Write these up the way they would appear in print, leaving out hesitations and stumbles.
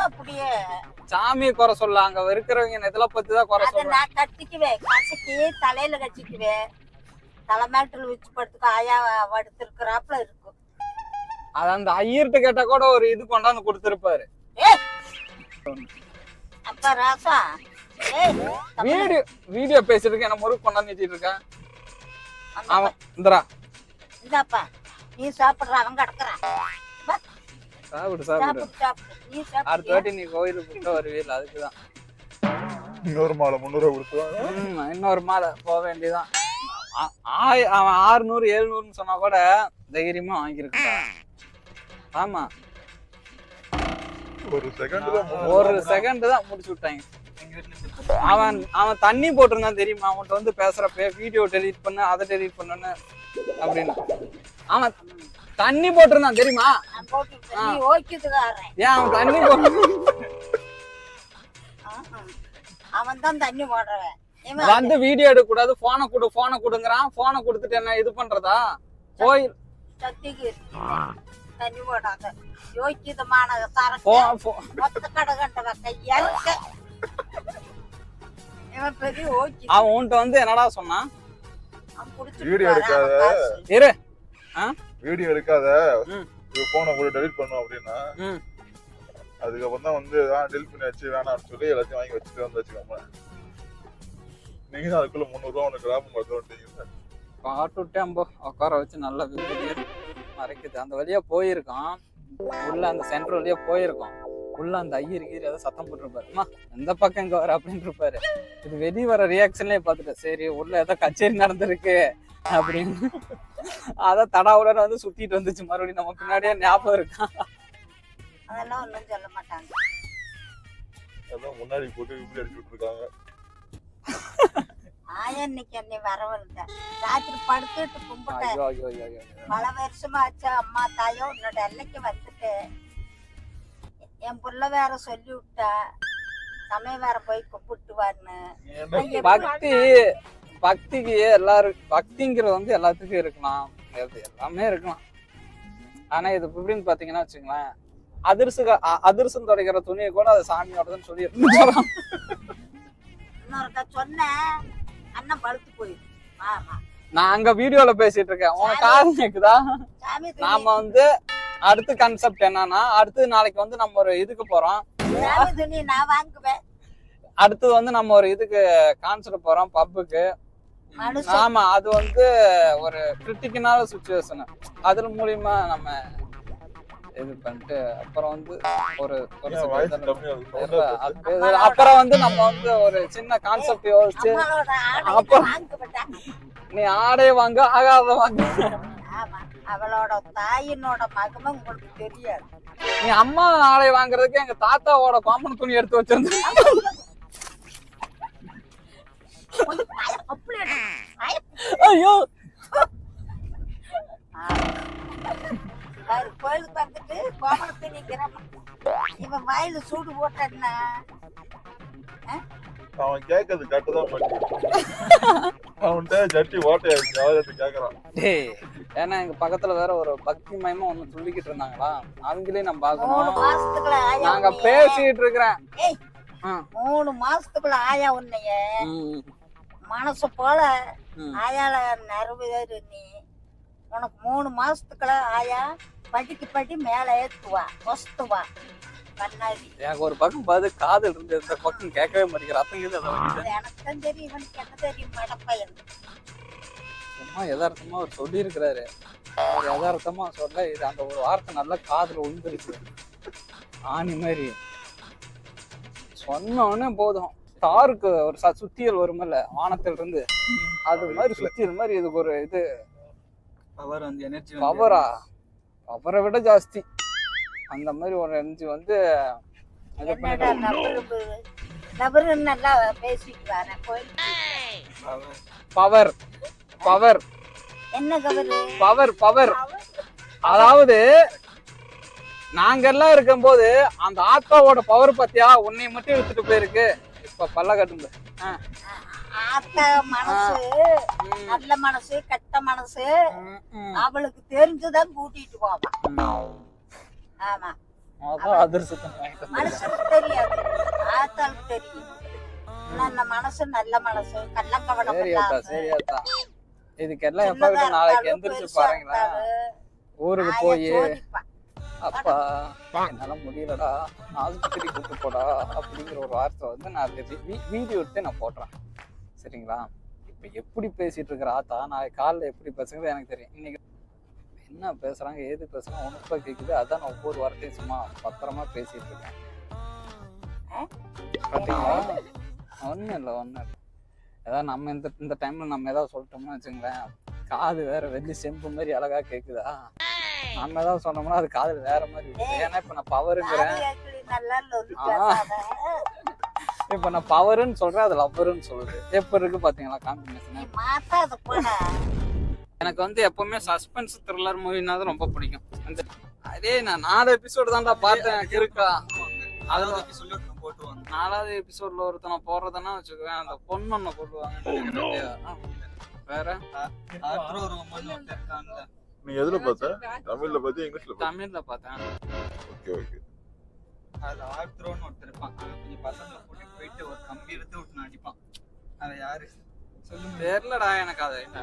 அப்படியே சாமியை குறை சொல்ல, அங்க இருக்கிறவங்க இதெல்லாம் பத்தி தான் குறை அதை சொல்றேன். நான் கட்டிக்குவேன், கசக்கி தலையில கட்டிக்குவேன். தலைமாட்டில் வச்சு படுத்துக்க ஆயா படுத்திருக்கிறாப்புல இருக்கும். அது அந்த ஐயர்கிட்ட கேட்டா கூட ஒரு இது கொண்டாந்து கொடுத்திருப்பாரு. அப்ப ராசா வீடியோ பேசிட்டு என்ன முறுக்கு கொண்டாந்து வச்சிட்டு இருக்கேன். அவன் இந்தரா இந்தாப்பா நீ சாப்பிடுற, அவன் கிடக்குறான். சாப்பிடு சாப்பிடு. நீ அடுத்த வாட்டி நீ கோயிலுக்கு கூப்பிட்டு வருவீல, அதுக்குதான். இன்னொரு மாலை 300 கொடுத்துருவாங்க. இன்னொரு மாலை போக வேண்டியதான். அவன் 600 700 சொன்னா கூட தைரியமா வாங்கியிருக்கான். ஆமா, ஒரு செகண்ட் தான் முடிச்சு விட்டாங்க. அவன் தண்ணி போட்டிருந்தான் தெரியுமா? அவன்கிட்ட வந்து பேசுறப்ப வீடியோ டெலீட் பண்ண, அதை டெலீட் பண்ணு அப்படின்னு அவன் தண்ணி போட்டிருந்தான் தெரியுமா? ஏன் அவன் தண்ணி அவன் தான் தண்ணி போடுறவன். வந்து வீடியோ எடுக்க கூடாது, போனை கொடுங்கறான். போனை கொடுத்துட்டு என்ன இது பண்றதா? கோயில் சத்திக்கு தண்ணி போடாத யோக்கியமான சரக்கு மொத்த கடை கண்டவ கையாக்க. இவன் பெரிய ஓகே. அவன் உன்கிட்ட வந்து என்னடா சொன்னான்? வீடியோ எடுக்காத, இரு வீடியோ எடுக்காத, போனை கூட டெலிட் பண்ணும் அப்படின்னா அதுக்கப்புறம் தான் வந்து டெலிட் பண்ணி வச்சு வேணாம்னு சொல்லி எல்லாத்தையும் வாங்கி வச்சுட்டு வந்து வச்சுக்கோங்க. நீங்க தான் அதுக்குள்ள 300 ரூபா உனக்கு லாபம் பார்த்து வந்துட்டீங்க. பாட்டுட்டேன் உட்கார வச்சு நல்லா மறைக்குது. அந்த வழியா போயிருக்கான் உள்ள, அந்த சென்டர் வழியா போயிருக்கோம். உள்ள அந்த ஐயர் கீரி ஏதோ சத்தம் போட்டுருப்பாரு. அம்மா எந்த பக்கம் இங்க வர அப்படின்னு இருப்பாரு. இது வெளியே வர ரியாக்ஷன்லயே பாத்துட்டேன். சரி உள்ள ஏதோ கச்சேரி நடந்திருக்கு அப்படின்னு அதான் தடாவுடன் வந்து சுத்திட்டு வந்துச்சு. மறுபடியும் நம்ம பின்னாடியே ஞாபகம் இருக்கான். அதெல்லாம் ஒண்ணும் சொல்ல மாட்டாங்க. அதான் முன்னாடி போட்டு இப்படி அடிச்சு விட்டுருக்காங்க. ஆயா இன்னைக்கு என்னை வரவல்ல, ராத்திரி படுத்துட்டு கும்பிட்டேன். பல வருஷமா ஆச்சு அம்மா தாயோ உன்னோட எல்லைக்கு வந்துட்டு. என் புள்ள வேற சொல்லி விட்டா சமயம் வேற போய் கும்பிட்டுவான்னு. பக்திக்கு எல்லாரும் பக்திங்கிறது வந்து எல்லாத்துக்கும் இருக்கலாம், எல்லாமே இருக்கலாம். ஆனா இது எப்படின்னு பாத்தீங்கன்னா வச்சுங்களேன், அதிர்சம் துடைக்கிற துணியை கூட அது சாமியோடதுன்னு சொல்லி இன்னொருக்கா சொன்ன அண்ணன் பழுத்து போயிரு. நான் அங்க வீடியோல பேசிட்டு இருக்கேன், உனக்கு காது கேக்குதா? நாம வந்து அடுத்த கான்செப்ட் என்னன்னா, அடுத்து நாளைக்கு வந்து நம்ம ஒரு இதுக்கு போறோம். நான் வாங்குவேன். அடுத்தது வந்து நம்ம ஒரு இதுக்கு கான்செப்ட் போறோம், பப்புக்கு. ஆமா, அது வந்து ஒரு கிரிட்டிக்கலான சுச்சுவேஷன். அது மூலியமா நம்ம இது பண்ணிட்டு அப்புறம் வந்து அப்புறம் வந்து நம்ம வந்து ஒரு சின்ன கான்செப்ட் யோசிச்சு, அப்புறம் நீ ஆடே வாங்க ஆகாத வாங்க. அவளோட தாயினோட மகமே உங்களுக்கு தெரியாது. நீ அம்மா ஆடை வாங்குறதுக்கு எங்க தாத்தாவோட காமன் துணி எடுத்து வச்சிருந்த. ஐயோ கோயிலுக்கு வந்துட்டு கோமணத்தை நிக்கிறேன். இவன் வாயில சூடு போட்டா அவன் கேட்கறது கட்டுதான் பண்ணி அவன்கிட்ட ஜட்டி ஓட்டையாச்சு. அவன் கேட்கறான். ஏன்னா எங்க பக்கத்துல வேற ஒரு பக்தி மயமா ஒண்ணு சொல்லிக்கிட்டு இருந்தாங்களா, அவங்களே நான் பாக்கணும். நாங்க பேசிட்டு இருக்கிறேன். 3 மாசத்துக்குள்ள ஆயா உன்னைய மனசு போல ஆயால நிறைவேறு. நீ உனக்கு 3 மாசத்துக்குள்ள ஆயா படிக்கு படி மேல ஏத்துவா, வசுத்துவா. கண்ணாடி எனக்கு ஒரு பக்கம் பார்த்து காதல் இருந்து இந்த பக்கம் கேட்கவே மாட்டேங்கிற. எனக்கு தான் தெரியும், இவனுக்கு என்ன தெரியும் மடப்பையன். சும்மா யதார்த்தமா அவர் சொல்லி இருக்கிறாரு. அவர் யதார்த்தமா சொல்ல இது அந்த ஒரு வார்த்தை நல்லா காதுல விழுந்துருச்சு. ஆணி மாதிரி சொன்னோடனே போதும். ஸ்டாருக்கு ஒரு சுத்தியல் வருமல்ல வானத்துல இருந்து, அது மாதிரி சுத்தியல் மாதிரி இதுக்கு ஒரு இது பவர் வந்து எனர்ஜி பவரா, பவரை விட ஜாஸ்தி. அந்த மாதிரி ஒரு எனர்ஜி வந்து நல்லா பேசிக்கிறாங்க. பவர் பவர் என்ன பவர் பவர். அதாவது நாங்க எல்லாம் இருக்கும் போது அந்த ஆத்தாவோட பவர் பத்தியா உன்னை மட்டும் எடுத்துட்டு போயிருக்கு. இப்ப பல்ல கட்டுங்க. ஆத்தா மனசு நல்ல மனசு கெட்ட மனசு அவளுக்கு தெரிஞ்சுதான் கூட்டிட்டு போவான். ஆமா அதான் அதிர்ஷ்டத்தை வாங்கிட்டு வந்திருக்கேன். மனுஷனுக்கு தெரியாது, ஆத்தாளுக்கு தெரியும். நல்ல மனசு, நல்ல மனசு, கள்ளக்கவடம் சரி அத்தா, இல்லாம. சரி அத்தா. இதுக்கெல்லாம் எப்ப சின்னதா விட நாளைக்கு இருந்தாலும் எந்திரிச்சு பெருசா பாருங்களேன். இருந்தாலும் ஊருக்கு நாயை போய் சோதிப்பான். அப்பா என்னால முடியலடா, ஆஸ்பத்திரி கூட்டு போடா அப்படிங்கிற ஒரு வார்த்தை வந்து நான் வீடியோ எடுத்து நான் போடுறேன். சரிங்களா? இப்ப எப்படி பேசிட்டு இருக்கிற ஆத்தா நான் காலைல எப்படி பேசுறது எனக்கு தெரியும். இன்னைக்கு என்ன பேசுறாங்க, ஏது பேசுறாங்க உனப்பா கேக்குது. அதான் நான் ஒவ்வொரு வார்த்தையும் சும்மா பத்திரமா பேசிட்டு இருக்கேன். பாத்தீங்களா? ஒண்ணும் இல்லை. ஏதாவது நம்ம இந்த டைம்ல நம்ம ஏதாவது சொல்லிட்டோம்னு வச்சுங்களேன், காது வேற வெள்ளி செம்பு மாதிரி அழகா கேக்குதா. நம்ம ஏதாவது சொன்னோம்னா அது காது வேற மாதிரி இருக்கு. ஏன்னா இப்ப நான் பவருங்கிறேன், நல்லா லொல்லு பேசாத. இப்ப நான் பவருன்னு சொல்றேன், அது லவ்வருன்னு சொல்லுது. எப்ப இருக்கு பாத்தீங்களா காம்பினேஷன்? மாத்தாத போட. எனக்கு வந்து எப்பவுமே சஸ்பென்ஸ் த்ரில்லர் மூவினா தான் ரொம்ப பிடிக்கும். அதே நான் 4 எபிசோடு தான்டா பார்த்தேன் இருக்கா. அதுல சொல்லி போட்டுவாங்க. 4வது எபிசோட்ல ஒருத்தனை போடுறதுன்னா வச்சுக்குவேன், அந்த பொண்ணு ஒண்ணு போடுவாங்க. வேற நீ எதுல பார்த்த? தமிழ்ல பார்த்தியா இங்கிலீஷ்ல பார்த்தியா? தமிழ்ல பார்த்தேன். Okay okay. அதுல ஆர்த்ரோன்னு ஒருத்தர் இருப்பான். கொஞ்சம் பசங்களை கூட்டிட்டு போயிட்டு ஒரு கம்பி எடுத்து விட்டு அடிப்பான். அதை யாரு சொல்லுங்க? தெரியலடா எனக்கு. அது என்ன,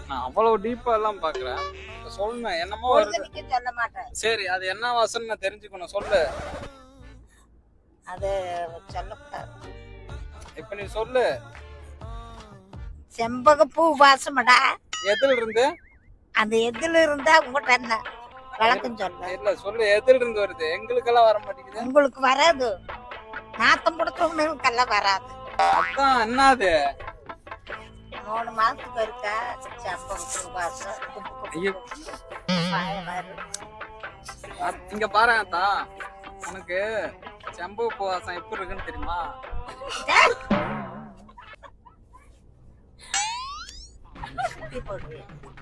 நான் அவ்வளவு டீப்பா எல்லாம் பாக்குறேன். சொல்லுங்க என்னமோ வருது. பொழுதுனிக்கு சொல்ல மாட்டேன். சரி அது என்ன வாசனை நான் தெரிஞ்சுக்கணும், சொல்லு. அது சொல்லக்கூடாது. இப்ப நீ சொல்லு. செம்பகப்பூ வாசமடா. எதுல இருந்து? அந்த எதுல இருந்தா உங்கள்கிட்ட என்ன வழக்கம் சொல்ல? இல்ல சொல்லு, எதுல இருந்து வருது? எங்களுக்கெல்லாம் வர மாட்டேங்குது. உங்களுக்கு வராது, நாத்தம் கொடுத்தவங்களுக்கெல்லாம் வராது. அதான் என்னது? 3 மாசத்துக்கு இருக்கா செம்பகப்பூ வாசம். ஐயோ, வரும். இங்க பாரு அத்தா, உனக்கு செம்பகப்பூ வாசம் எப்படி இருக்குன்னு தெரியுமா?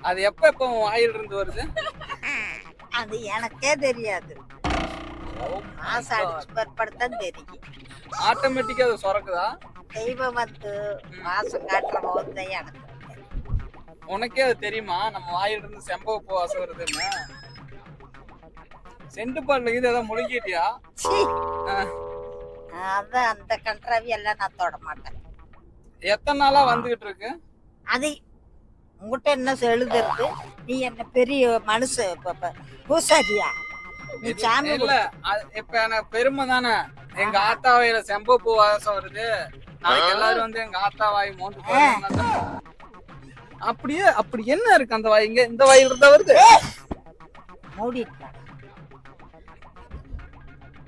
அது எப்ப வாயில் இருந்து வருது? அது எனக்கே தெரியாது. மாசம் அடிச்சு பிற்படுத்தான் தெரியும். ஆட்டோமேட்டிக்கா அது சுரக்குதா? தெய்வம் வந்து மாசம் காட்டுற போது எனக்கு உனக்கே அது தெரியுமா நம்ம வாயில இருந்து செம்பகப்பூ வாசம் வருதுன்னு? செண்டு பாட்டுல இது ஏதாவது முழுங்கிட்டியா? அதான் அந்த கன்றாவி எல்லாம் நான் தொட மாட்டேன். எத்தனை நாளா வந்துகிட்டு இருக்கு? அது உங்ககிட்ட என்ன எழுதுறது? நீ என்ன பெரிய மனுஷ பூசாரியா? நீ சாமி இல்ல இப்ப எனக்கு பெருமை தானே, எங்க ஆத்தா வாயில செம்பகப்பூ வாசம் வருது. நாளைக்கு எல்லாரும் வந்து எங்க ஆத்தா வாய் மோந்து பாருங்க. அப்படியே அப்படி என்ன இருக்கு அந்த வாய்? இங்க இந்த வாயில இருந்தா வருது. மூடிட்டேன்.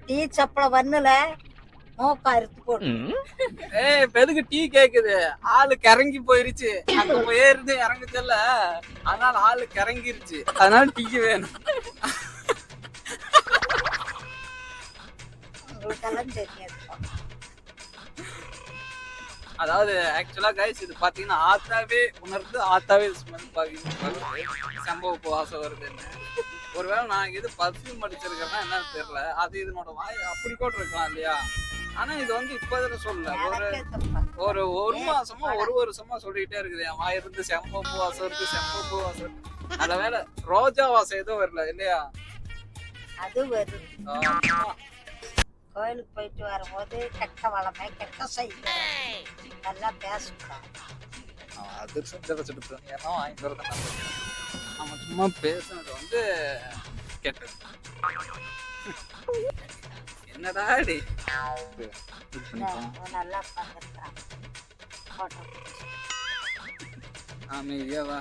டீ சப்பள வண்ணுல மோக்கா அறுத்து போடு. ஏய் பெதுக்கு டீ கேக்குது? ஆளு கிறங்கி போயிருச்சு. அங்க போயிருந்து இறங்குச்சல்ல, அதனால ஆளு கிறங்கிருச்சு, அதனால டீ வேணும். உங்களுக்கெல்லாம் தெரியாது. அதாவது ஆக்சுவலா கைஸ் இது பாத்தீங்கன்னா ஆத்தாவே உணர்ந்து ஆத்தாவே ஸ்மெல் பாக்குது செம்பகப்பூ வாசம் வருதுன்னு. ஒருவேளை நான் இது பர்ஃபியூம் அடிச்சிருக்கேன்னா என்னன்னு தெரியல. அது இதனோட வாய் அப்படி கூட இருக்கலாம் இல்லையா? ஆனா இது வந்து இப்ப சொல்லல, ஒரு மாசமா ஒரு வருஷமா சொல்லிட்டே இருக்குது என் வாய் இருந்து செம்பகப்பூ வாசம் இருக்கு, செம்பகப்பூ வாசம் இருக்கு. நல்ல வேலை ரோஜா வாசம் எதுவும் வரல இல்லையா? அது வரும். கோயிலுக்கு போயிட்டு வரும்போது கெட்ட வளமை கெட்ட செய்ய நல்லா பேசக்கூடாது. அது சுத்தம் ஏன்னா வாங்கி வரது நம்ம சும்மா பேசுனது வந்து கெட்டது. என்னடாடி நல்லா பார்த்துருக்கான். அமைதியா வா.